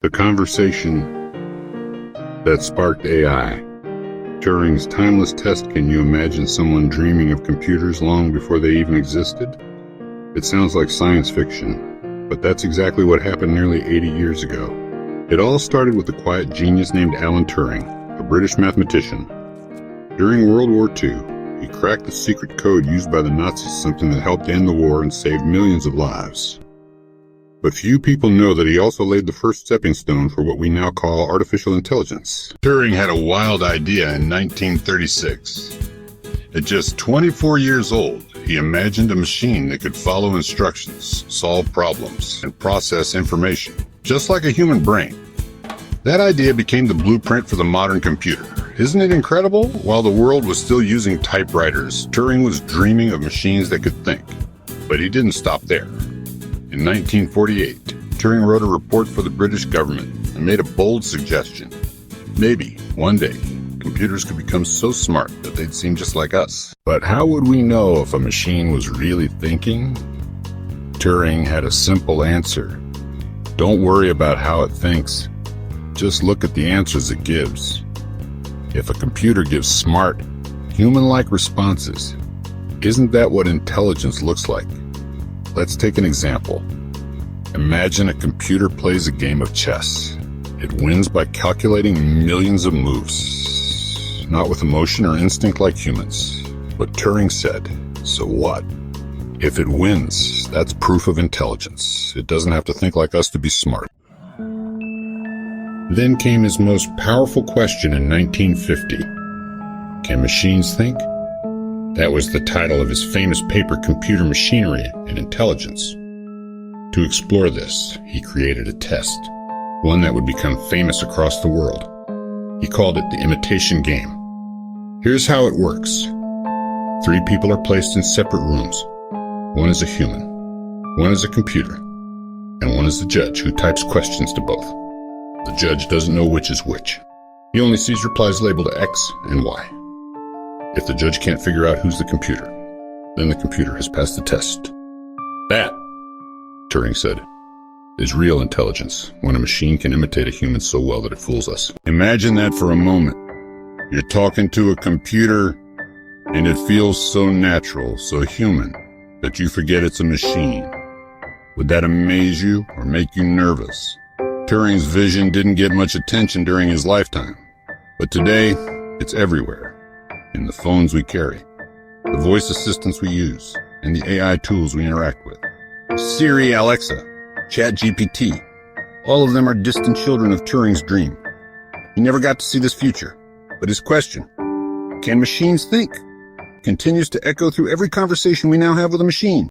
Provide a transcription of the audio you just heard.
The conversation that sparked AI. Turing's timeless test. Can you imagine someone dreaming of computers long before they even existed? It sounds like science fiction, but that's exactly what happened nearly 80 years ago. It all started with a quiet genius named Alan Turing, a British mathematician. During World War II, he cracked the secret code used by the Nazis, something that helped end the war and saved millions of lives. But few people know that he also laid the first stepping stone for what we now call artificial intelligence. Turing had a wild idea in 1936. At just 24 years old, he imagined a machine that could follow instructions, solve problems, and process information, just like a human brain. That idea became the blueprint for the modern computer. Isn't it incredible? While the world was still using typewriters, Turing was dreaming of machines that could think. But he didn't stop there. In 1948, Turing wrote a report for the British government and made a bold suggestion. Maybe, one day, computers could become so smart that they'd seem just like us. But how would we know if a machine was really thinking? Turing had a simple answer. Don't worry about how it thinks. Just look at the answers it gives. If a computer gives smart, human-like responses, isn't that what intelligence looks like? Let's take an example. Imagine a computer plays a game of chess. It wins by calculating millions of moves, not with emotion or instinct like humans. But Turing said, so what? If it wins, that's proof of intelligence. It doesn't have to think like us to be smart. Then came his most powerful question in 1950. Can machines think? That was the title of his famous paper, Computer Machinery and Intelligence. To explore this, he created a test, one that would become famous across the world. He called it the Imitation Game. Here's how it works. 3 people are placed in separate rooms. One is a human, one is a computer, and one is the judge who types questions to both. The judge doesn't know which is which. He only sees replies labeled X and Y. If the judge can't figure out who's the computer, then the computer has passed the test. That, Turing said, is real intelligence, when a machine can imitate a human so well that it fools us. Imagine that for a moment. You're talking to a computer, and it feels so natural, so human, that you forget it's a machine. Would that amaze you or make you nervous? Turing's vision didn't get much attention during his lifetime, but today, it's everywhere. In the phones we carry, the voice assistants we use, and the AI tools we interact with. Siri, Alexa, ChatGPT, all of them are distant children of Turing's dream. He never got to see this future, but his question, can machines think, continues to echo through every conversation we now have with a machine.